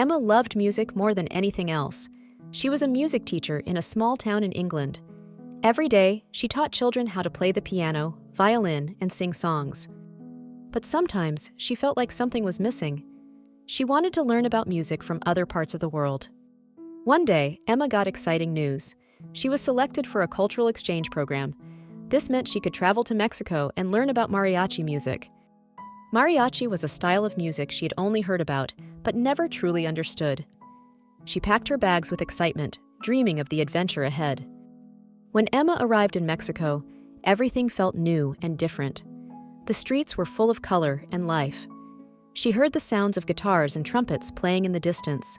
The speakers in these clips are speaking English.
Emma loved music more than anything else. She was a music teacher in a small town in England. Every day, she taught children how to play the piano, violin, and sing songs. But sometimes, she felt like something was missing. She wanted to learn about music from other parts of the world. One day, Emma got exciting news. She was selected for a cultural exchange program. This meant she could travel to Mexico and learn about mariachi music. Mariachi was a style of music she had only heard about, but never truly understood. She packed her bags with excitement, dreaming of the adventure ahead. When Emma arrived in Mexico, everything felt new and different. The streets were full of color and life. She heard the sounds of guitars and trumpets playing in the distance.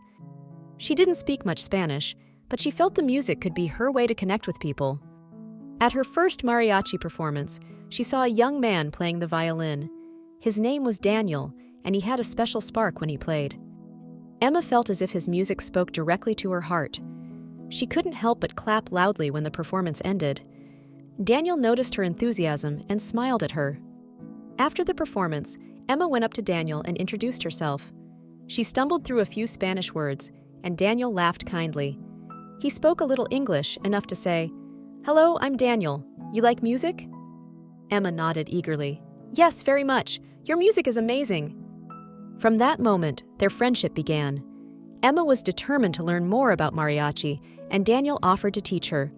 She didn't speak much Spanish, but she felt the music could be her way to connect with people. At her first mariachi performance, she saw a young man playing the violin. His name was Daniel, and he had a special spark when he played. Emma felt as if his music spoke directly to her heart. She couldn't help but clap loudly when the performance ended. Daniel noticed her enthusiasm and smiled at her. After the performance, Emma went up to Daniel and introduced herself. She stumbled through a few Spanish words, and Daniel laughed kindly. He spoke a little English, enough to say, "Hello, I'm Daniel. You like music?" Emma nodded eagerly. "Yes, very much. Your music is amazing." From that moment, their friendship began. Emma was determined to learn more about mariachi, and Daniel offered to teach her.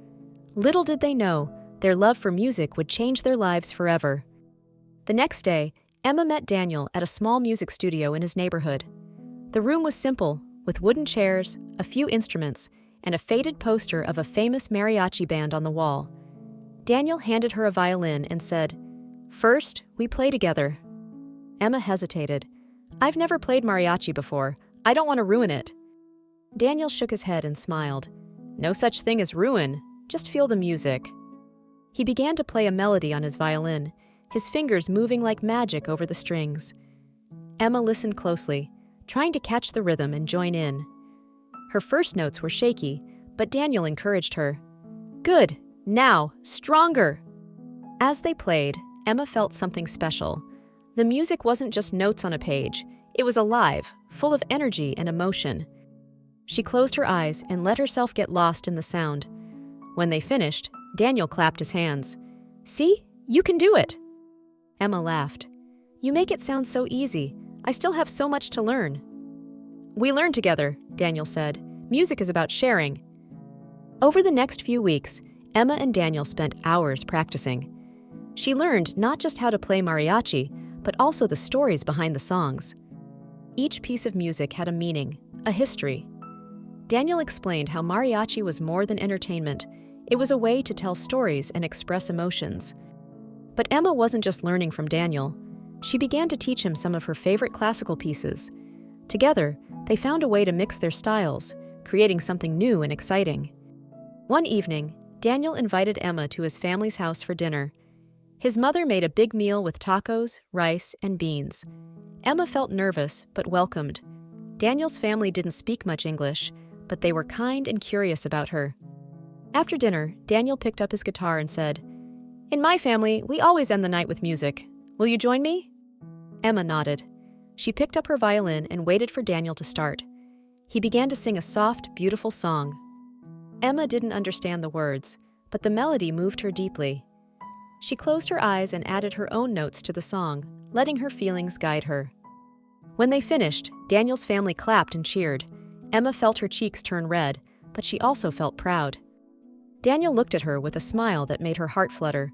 Little did they know, their love for music would change their lives forever. The next day, Emma met Daniel at a small music studio in his neighborhood. The room was simple, with wooden chairs, a few instruments, and a faded poster of a famous mariachi band on the wall. Daniel handed her a violin and said, "First, we play together." Emma hesitated. "I've never played mariachi before. I don't want to ruin it." Daniel shook his head and smiled. "No such thing as ruin. Just feel the music." He began to play a melody on his violin, his fingers moving like magic over the strings. Emma listened closely, trying to catch the rhythm and join in. Her first notes were shaky, but Daniel encouraged her. "Good! Now, stronger!" As they played, Emma felt something special. The music wasn't just notes on a page. It was alive, full of energy and emotion. She closed her eyes and let herself get lost in the sound. When they finished, Daniel clapped his hands. "See? You can do it!" Emma laughed. "You make it sound so easy. I still have so much to learn." "We learn together," Daniel said. "Music is about sharing." Over the next few weeks, Emma and Daniel spent hours practicing. She learned not just how to play mariachi, but also the stories behind the songs. Each piece of music had a meaning, a history. Daniel explained how mariachi was more than entertainment. It was a way to tell stories and express emotions. But Emma wasn't just learning from Daniel. She began to teach him some of her favorite classical pieces. Together, they found a way to mix their styles, creating something new and exciting. One evening, Daniel invited Emma to his family's house for dinner. His mother made a big meal with tacos, rice, and beans. Emma felt nervous, but welcomed. Daniel's family didn't speak much English, but they were kind and curious about her. After dinner, Daniel picked up his guitar and said, "In my family, we always end the night with music. Will you join me?" Emma nodded. She picked up her violin and waited for Daniel to start. He began to sing a soft, beautiful song. Emma didn't understand the words, but the melody moved her deeply. She closed her eyes and added her own notes to the song, letting her feelings guide her. When they finished, Daniel's family clapped and cheered. Emma felt her cheeks turn red, but she also felt proud. Daniel looked at her with a smile that made her heart flutter.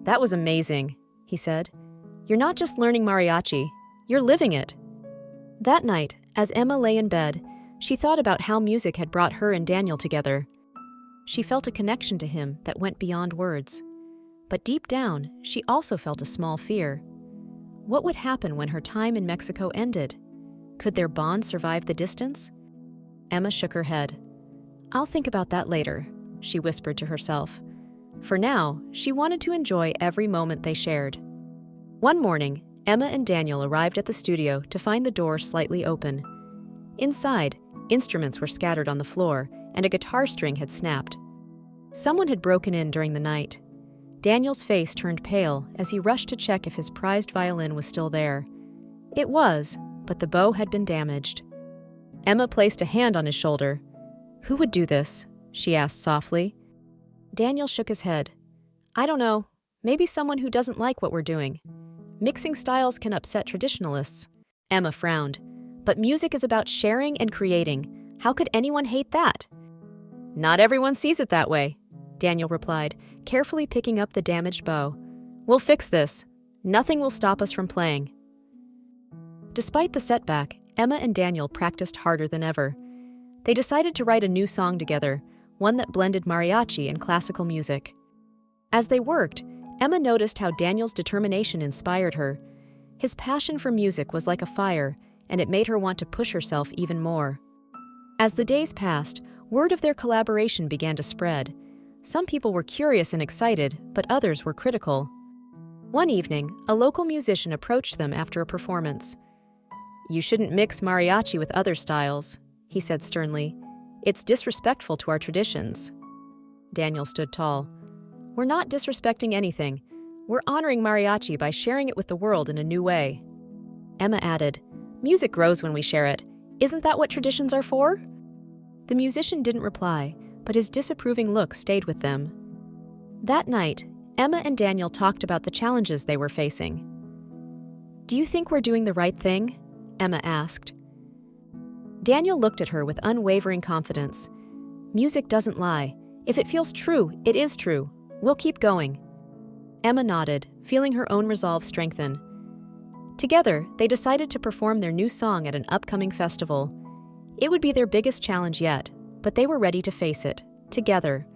"That was amazing," he said. "You're not just learning mariachi, you're living it." That night, as Emma lay in bed, she thought about how music had brought her and Daniel together. She felt a connection to him that went beyond words. But deep down, she also felt a small fear. What would happen when her time in Mexico ended? Could their bond survive the distance? Emma shook her head. "I'll think about that later," she whispered to herself. For now, she wanted to enjoy every moment they shared. One morning, Emma and Daniel arrived at the studio to find the door slightly open. Inside, instruments were scattered on the floor, and a guitar string had snapped. Someone had broken in during the night. Daniel's face turned pale as he rushed to check if his prized violin was still there. It was, but the bow had been damaged. Emma placed a hand on his shoulder. "Who would do this?" she asked softly. Daniel shook his head. "I don't know. Maybe someone who doesn't like what we're doing. Mixing styles can upset traditionalists." Emma frowned. "But music is about sharing and creating. How could anyone hate that?" "Not everyone sees it that way," Daniel replied, carefully picking up the damaged bow. "We'll fix this. Nothing will stop us from playing." Despite the setback, Emma and Daniel practiced harder than ever. They decided to write a new song together, one that blended mariachi and classical music. As they worked, Emma noticed how Daniel's determination inspired her. His passion for music was like a fire, and it made her want to push herself even more. As the days passed, word of their collaboration began to spread. Some people were curious and excited, but others were critical. One evening, a local musician approached them after a performance. "You shouldn't mix mariachi with other styles," he said sternly. "It's disrespectful to our traditions." Daniel stood tall. "We're not disrespecting anything. We're honoring mariachi by sharing it with the world in a new way." Emma added, "Music grows when we share it. Isn't that what traditions are for?" The musician didn't reply, but his disapproving look stayed with them. That night, Emma and Daniel talked about the challenges they were facing. "Do you think we're doing the right thing?" Emma asked. Daniel looked at her with unwavering confidence. "Music doesn't lie. If it feels true, it is true. We'll keep going." Emma nodded, feeling her own resolve strengthen. Together, they decided to perform their new song at an upcoming festival. It would be their biggest challenge yet, but they were ready to face it, together.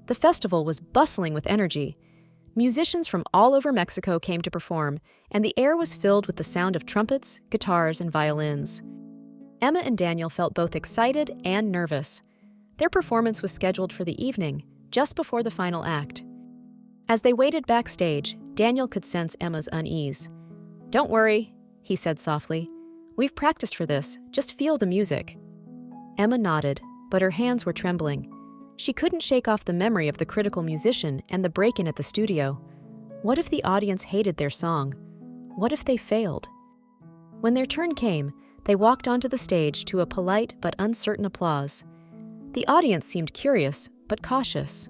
The festival was bustling with energy. Musicians from all over Mexico came to perform, and the air was filled with the sound of trumpets, guitars, and violins. Emma and Daniel felt both excited and nervous. Their performance was scheduled for the evening, just before the final act. As they waited backstage, Daniel could sense Emma's unease. "Don't worry," he said softly. "We've practiced for this. Just feel the music." Emma nodded, but her hands were trembling. She couldn't shake off the memory of the critical musician and the break-in at the studio. What if the audience hated their song? What if they failed? When their turn came, they walked onto the stage to a polite but uncertain applause. The audience seemed curious, but cautious.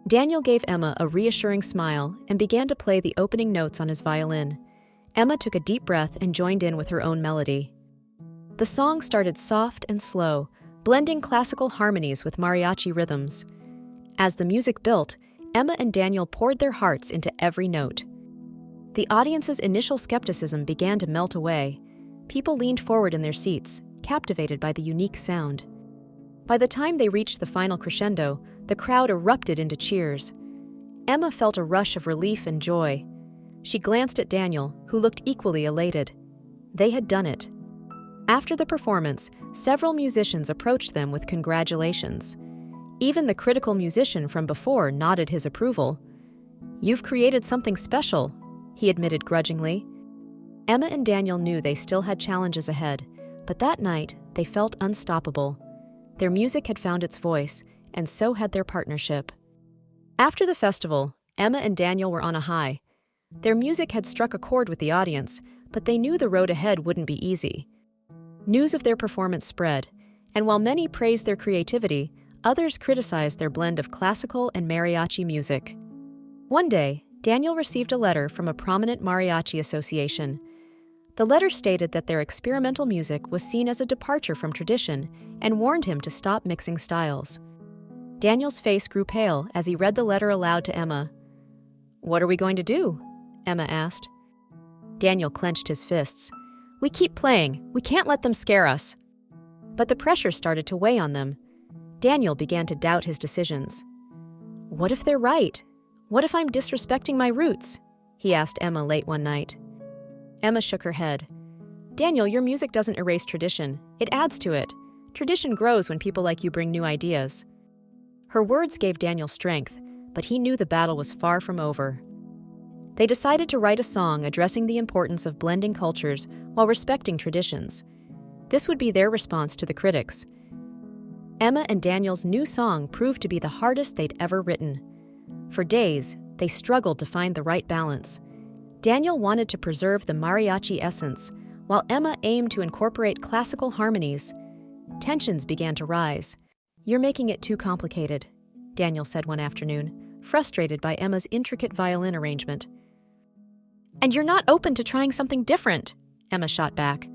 Daniel gave Emma a reassuring smile and began to play the opening notes on his violin. Emma took a deep breath and joined in with her own melody. The song started soft and slow, blending classical harmonies with mariachi rhythms. As the music built, Emma and Daniel poured their hearts into every note. The audience's initial skepticism began to melt away. People leaned forward in their seats, captivated by the unique sound. By the time they reached the final crescendo, the crowd erupted into cheers. Emma felt a rush of relief and joy. She glanced at Daniel, who looked equally elated. They had done it. After the performance, several musicians approached them with congratulations. Even the critical musician from before nodded his approval. "You've created something special," he admitted grudgingly. Emma and Daniel knew they still had challenges ahead, but that night they felt unstoppable. Their music had found its voice, and so had their partnership. After the festival, Emma and Daniel were on a high. Their music had struck a chord with the audience, but they knew the road ahead wouldn't be easy. News of their performance spread, and while many praised their creativity, others criticized their blend of classical and mariachi music. One day, Daniel received a letter from a prominent mariachi association. The letter stated that their experimental music was seen as a departure from tradition and warned him to stop mixing styles. Daniel's face grew pale as he read the letter aloud to Emma. "What are we going to do?" Emma asked. Daniel clenched his fists. "We keep playing. We can't let them scare us." But the pressure started to weigh on them. Daniel began to doubt his decisions. "What if they're right? What if I'm disrespecting my roots?" he asked Emma late one night. Emma shook her head. "Daniel, your music doesn't erase tradition. It adds to it. Tradition grows when people like you bring new ideas." Her words gave Daniel strength, but he knew the battle was far from over. They decided to write a song addressing the importance of blending cultures while respecting traditions. This would be their response to the critics. Emma and Daniel's new song proved to be the hardest they'd ever written. For days, they struggled to find the right balance. Daniel wanted to preserve the mariachi essence, while Emma aimed to incorporate classical harmonies. Tensions began to rise. "You're making it too complicated," Daniel said one afternoon, frustrated by Emma's intricate violin arrangement. "And you're not open to trying something different," Emma shot back.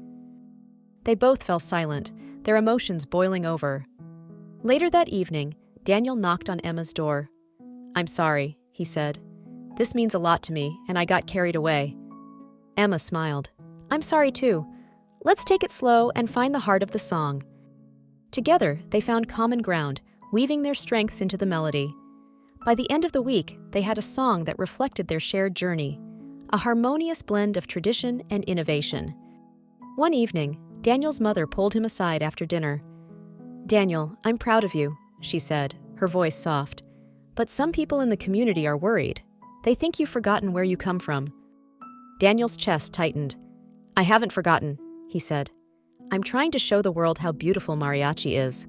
They both fell silent, their emotions boiling over. Later that evening, Daniel knocked on Emma's door. "I'm sorry," he said. "This means a lot to me, and I got carried away." Emma smiled. "I'm sorry too. Let's take it slow and find the heart of the song." Together, they found common ground, weaving their strengths into the melody. By the end of the week, they had a song that reflected their shared journey, a harmonious blend of tradition and innovation. One evening, Daniel's mother pulled him aside after dinner. "Daniel, I'm proud of you," she said, her voice soft. "But some people in the community are worried. They think you've forgotten where you come from." Daniel's chest tightened. "I haven't forgotten," he said. "I'm trying to show the world how beautiful mariachi is."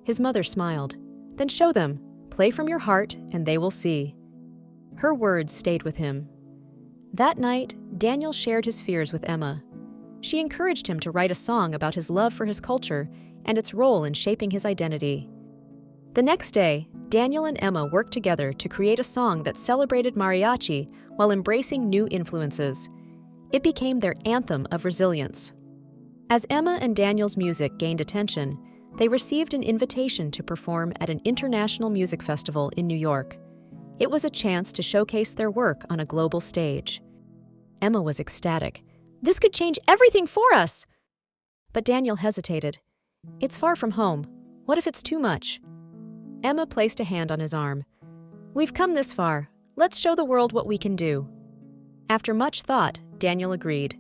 His mother smiled. "Then show them. Play from your heart, and they will see." Her words stayed with him. That night, Daniel shared his fears with Emma. She encouraged him to write a song about his love for his culture and its role in shaping his identity. The next day, Daniel and Emma worked together to create a song that celebrated mariachi while embracing new influences. It became their anthem of resilience. As Emma and Daniel's music gained attention, they received an invitation to perform at an international music festival in New York. It was a chance to showcase their work on a global stage. Emma was ecstatic. "This could change everything for us!" But Daniel hesitated. "It's far from home. What if it's too much?" Emma placed a hand on his arm. "We've come this far. Let's show the world what we can do." After much thought, Daniel agreed.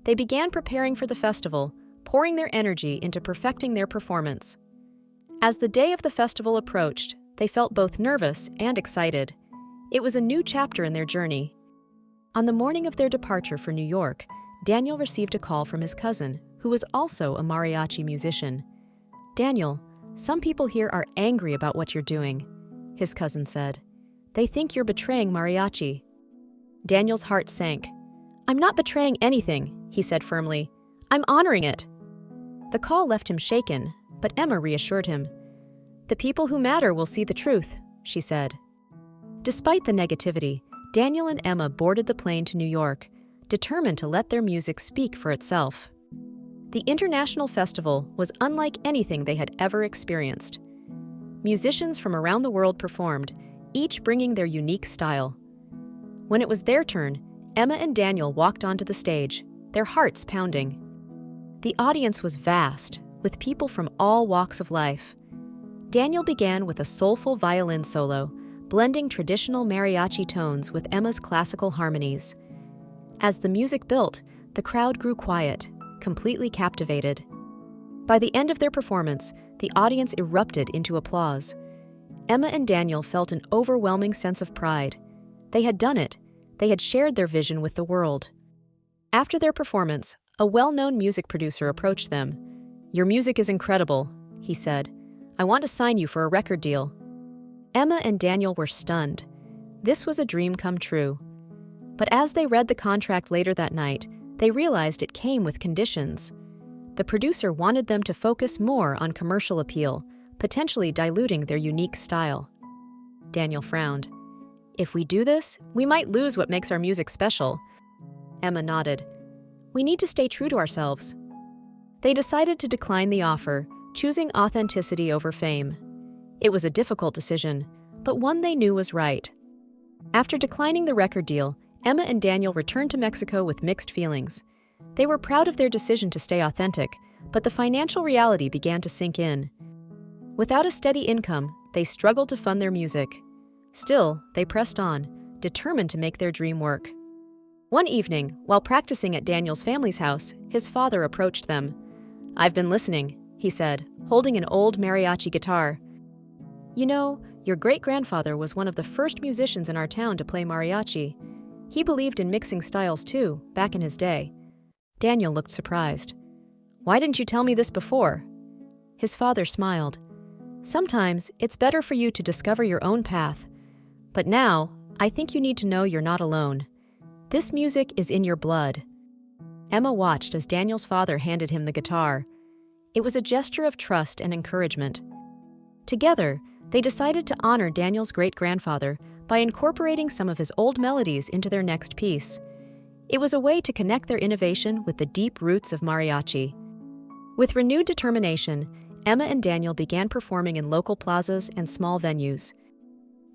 They began preparing for the festival, pouring their energy into perfecting their performance. As the day of the festival approached, they felt both nervous and excited. It was a new chapter in their journey. On the morning of their departure for New York, Daniel received a call from his cousin, who was also a mariachi musician. "Daniel, some people here are angry about what you're doing," his cousin said. "They think you're betraying mariachi." Daniel's heart sank. "I'm not betraying anything," he said firmly. "I'm honoring it." The call left him shaken, but Emma reassured him. "The people who matter will see the truth," she said. Despite the negativity, Daniel and Emma boarded the plane to New York, determined to let their music speak for itself. The international festival was unlike anything they had ever experienced. Musicians from around the world performed, each bringing their unique style. When it was their turn, Emma and Daniel walked onto the stage, their hearts pounding. The audience was vast, with people from all walks of life. Daniel began with a soulful violin solo, blending traditional mariachi tones with Emma's classical harmonies. As the music built, the crowd grew quiet, completely captivated. By the end of their performance, the audience erupted into applause. Emma and Daniel felt an overwhelming sense of pride. They had done it. They had shared their vision with the world. After their performance, a well-known music producer approached them. "Your music is incredible," he said. "I want to sign you for a record deal." Emma and Daniel were stunned. This was a dream come true. But as they read the contract later that night, they realized it came with conditions. The producer wanted them to focus more on commercial appeal, potentially diluting their unique style. Daniel frowned. "If we do this, we might lose what makes our music special." Emma nodded. "We need to stay true to ourselves." They decided to decline the offer, choosing authenticity over fame. It was a difficult decision, but one they knew was right. After declining the record deal, Emma and Daniel returned to Mexico with mixed feelings. They were proud of their decision to stay authentic, but the financial reality began to sink in. Without a steady income, they struggled to fund their music. Still, they pressed on, determined to make their dream work. One evening, while practicing at Daniel's family's house, his father approached them. "I've been listening," he said, holding an old mariachi guitar. "You know, your great-grandfather was one of the first musicians in our town to play mariachi. He believed in mixing styles too, back in his day." Daniel looked surprised. "Why didn't you tell me this before?" His father smiled. "Sometimes it's better for you to discover your own path. But now, I think you need to know you're not alone. This music is in your blood." Emma watched as Daniel's father handed him the guitar. It was a gesture of trust and encouragement. Together, they decided to honor Daniel's great-grandfather by incorporating some of his old melodies into their next piece. It was a way to connect their innovation with the deep roots of mariachi. With renewed determination, Emma and Daniel began performing in local plazas and small venues.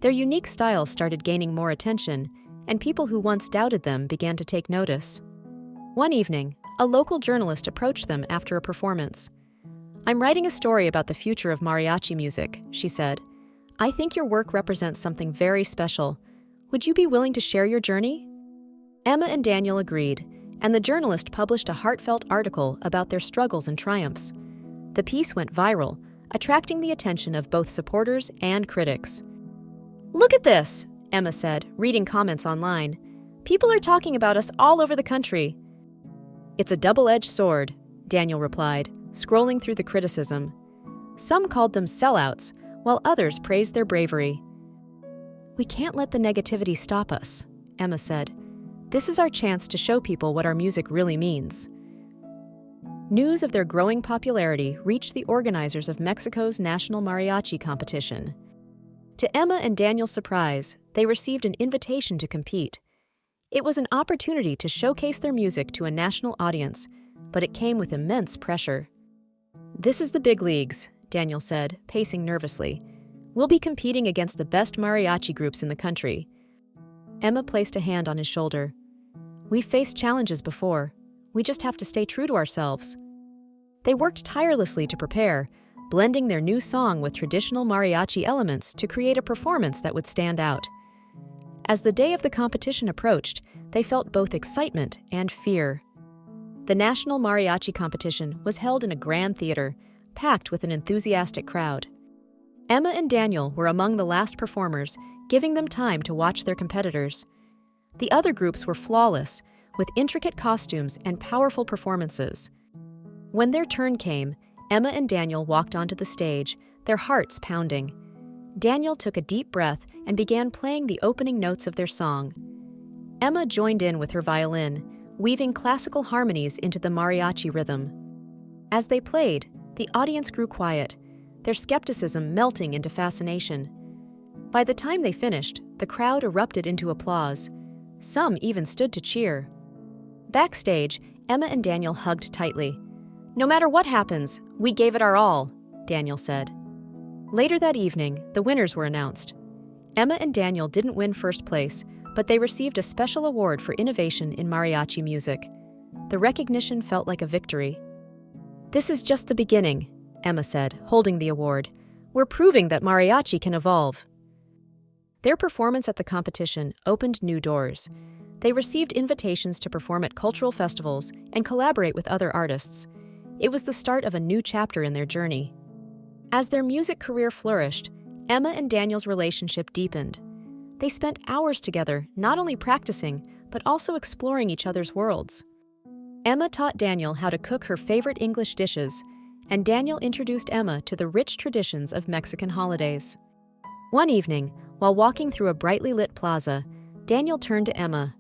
Their unique style started gaining more attention, and people who once doubted them began to take notice. One evening, a local journalist approached them after a performance. "I'm writing a story about the future of mariachi music," she said. "I think your work represents something very special. Would you be willing to share your journey?" Emma and Daniel agreed, and the journalist published a heartfelt article about their struggles and triumphs. The piece went viral, attracting the attention of both supporters and critics. "Look at this," Emma said, reading comments online. "People are talking about us all over the country." "It's a double-edged sword," Daniel replied, scrolling through the criticism. Some called them sellouts, while others praised their bravery. "We can't let the negativity stop us," Emma said. "This is our chance to show people what our music really means." News of their growing popularity reached the organizers of Mexico's National Mariachi Competition. To Emma and Daniel's surprise, they received an invitation to compete. It was an opportunity to showcase their music to a national audience, but it came with immense pressure. "This is the big leagues," Daniel said, pacing nervously. "We'll be competing against the best mariachi groups in the country." Emma placed a hand on his shoulder. "We've faced challenges before. We just have to stay true to ourselves." They worked tirelessly to prepare, blending their new song with traditional mariachi elements to create a performance that would stand out. As the day of the competition approached, they felt both excitement and fear. The National Mariachi Competition was held in a grand theater, packed with an enthusiastic crowd. Emma and Daniel were among the last performers, giving them time to watch their competitors. The other groups were flawless, with intricate costumes and powerful performances. When their turn came, Emma and Daniel walked onto the stage, their hearts pounding. Daniel took a deep breath and began playing the opening notes of their song. Emma joined in with her violin, weaving classical harmonies into the mariachi rhythm. As they played, the audience grew quiet, their skepticism melting into fascination. By the time they finished, the crowd erupted into applause. Some even stood to cheer. Backstage, Emma and Daniel hugged tightly. "No matter what happens, we gave it our all," Daniel said. Later that evening, the winners were announced. Emma and Daniel didn't win first place, but they received a special award for innovation in mariachi music. The recognition felt like a victory. "This is just the beginning," Emma said, holding the award. "We're proving that mariachi can evolve." Their performance at the competition opened new doors. They received invitations to perform at cultural festivals and collaborate with other artists. It was the start of a new chapter in their journey. As their music career flourished, Emma and Daniel's relationship deepened. They spent hours together, not only practicing, but also exploring each other's worlds. Emma taught Daniel how to cook her favorite English dishes, and Daniel introduced Emma to the rich traditions of Mexican holidays. One evening, while walking through a brightly lit plaza, Daniel turned to Emma.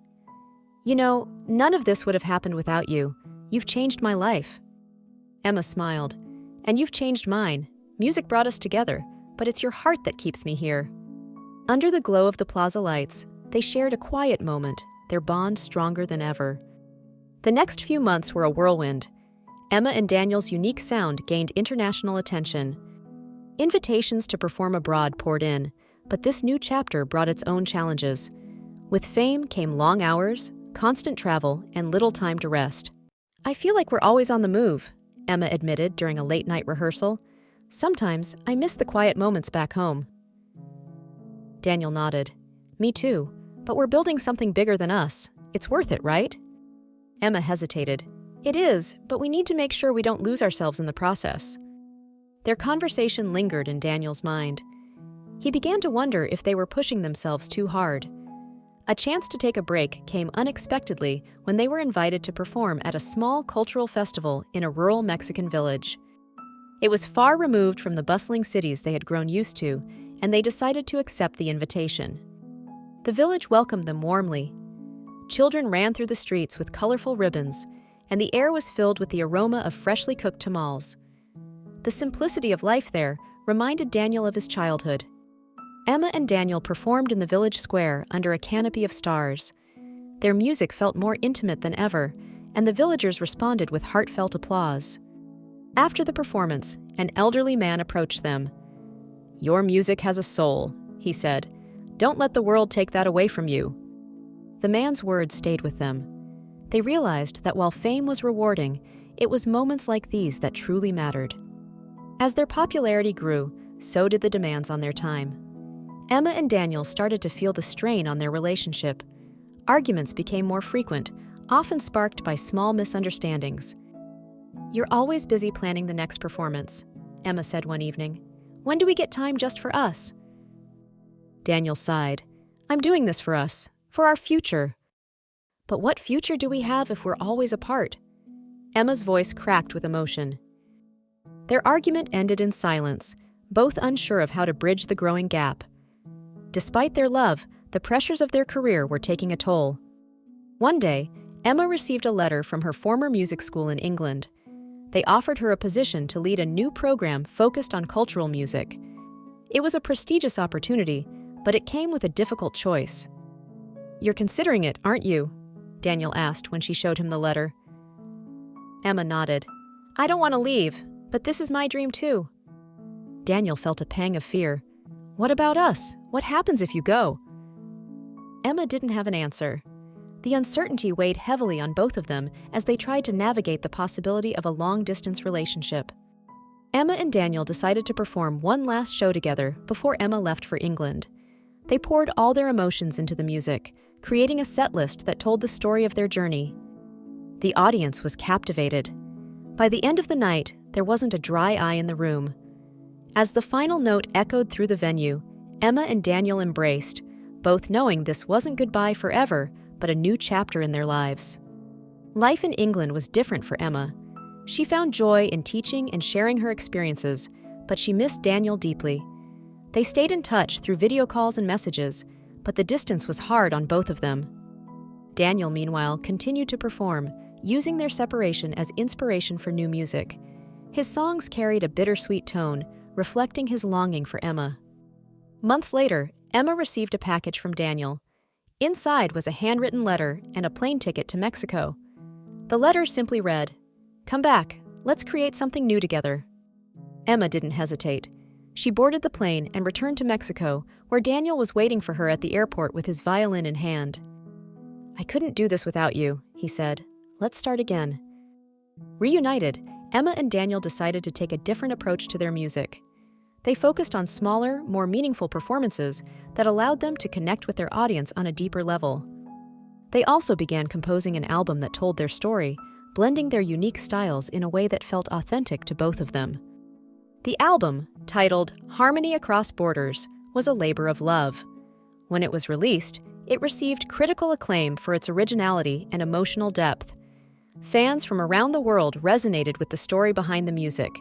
"You know, none of this would have happened without you. You've changed my life." Emma smiled. "And you've changed mine. Music brought us together, but it's your heart that keeps me here." Under the glow of the plaza lights, they shared a quiet moment, their bond stronger than ever. The next few months were a whirlwind. Emma and Daniel's unique sound gained international attention. Invitations to perform abroad poured in, but this new chapter brought its own challenges. With fame came long hours, constant travel, and little time to rest. "I feel like we're always on the move," Emma admitted during a late-night rehearsal. "Sometimes I miss the quiet moments back home." Daniel nodded. "Me too, but we're building something bigger than us. It's worth it, right?" Emma hesitated. "It is, but we need to make sure we don't lose ourselves in the process." Their conversation lingered in Daniel's mind. He began to wonder if they were pushing themselves too hard. A chance to take a break came unexpectedly when they were invited to perform at a small cultural festival in a rural Mexican village. It was far removed from the bustling cities they had grown used to, and they decided to accept the invitation. The village welcomed them warmly. Children ran through the streets with colorful ribbons, and the air was filled with the aroma of freshly cooked tamales. The simplicity of life there reminded Daniel of his childhood. Emma and Daniel performed in the village square under a canopy of stars. Their music felt more intimate than ever, and the villagers responded with heartfelt applause. After the performance, an elderly man approached them. "Your music has a soul," he said. "Don't let the world take that away from you." The man's words stayed with them. They realized that while fame was rewarding, it was moments like these that truly mattered. As their popularity grew, so did the demands on their time. Emma and Daniel started to feel the strain on their relationship. Arguments became more frequent, often sparked by small misunderstandings. "You're always busy planning the next performance," Emma said one evening. "When do we get time just for us?" Daniel sighed. "I'm doing this for us, for our future." "But what future do we have if we're always apart?" Emma's voice cracked with emotion. Their argument ended in silence, both unsure of how to bridge the growing gap. Despite their love, the pressures of their career were taking a toll. One day, Emma received a letter from her former music school in England. They offered her a position to lead a new program focused on cultural music. It was a prestigious opportunity, but it came with a difficult choice. "You're considering it, aren't you?" Daniel asked when she showed him the letter. Emma nodded. "I don't want to leave, but this is my dream too." Daniel felt a pang of fear. "What about us? What happens if you go?" Emma didn't have an answer. The uncertainty weighed heavily on both of them as they tried to navigate the possibility of a long-distance relationship. Emma and Daniel decided to perform one last show together before Emma left for England. They poured all their emotions into the music, creating a set list that told the story of their journey. The audience was captivated. By the end of the night, there wasn't a dry eye in the room. As the final note echoed through the venue, Emma and Daniel embraced, both knowing this wasn't goodbye forever, but a new chapter in their lives. Life in England was different for Emma. She found joy in teaching and sharing her experiences, but she missed Daniel deeply. They stayed in touch through video calls and messages, but the distance was hard on both of them. Daniel, meanwhile, continued to perform, using their separation as inspiration for new music. His songs carried a bittersweet tone, reflecting his longing for Emma. Months later, Emma received a package from Daniel. Inside was a handwritten letter and a plane ticket to Mexico. The letter simply read, "Come back, let's create something new together." Emma didn't hesitate. She boarded the plane and returned to Mexico, where Daniel was waiting for her at the airport with his violin in hand. "I couldn't do this without you," he said. "Let's start again." Reunited, Emma and Daniel decided to take a different approach to their music. They focused on smaller, more meaningful performances that allowed them to connect with their audience on a deeper level. They also began composing an album that told their story, blending their unique styles in a way that felt authentic to both of them. The album, titled Harmony Across Borders, was a labor of love. When it was released, it received critical acclaim for its originality and emotional depth. Fans from around the world resonated with the story behind the music.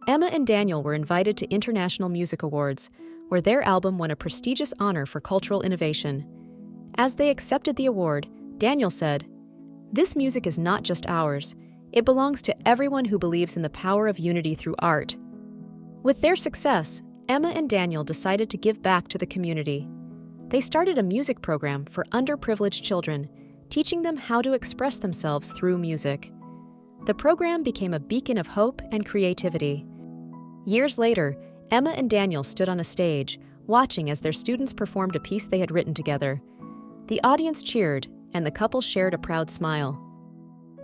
Emma and Daniel were invited to International Music Awards, where their album won a prestigious honor for cultural innovation. As they accepted the award, Daniel said, "This music is not just ours. It belongs to everyone who believes in the power of unity through art." With their success, Emma and Daniel decided to give back to the community. They started a music program for underprivileged children, teaching them how to express themselves through music. The program became a beacon of hope and creativity. Years later, Emma and Daniel stood on a stage, watching as their students performed a piece they had written together. The audience cheered, and the couple shared a proud smile.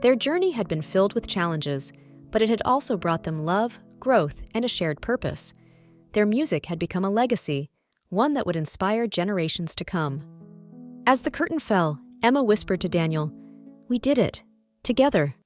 Their journey had been filled with challenges, but it had also brought them love, growth, and a shared purpose. Their music had become a legacy, one that would inspire generations to come. As the curtain fell, Emma whispered to Daniel, "We did it, together."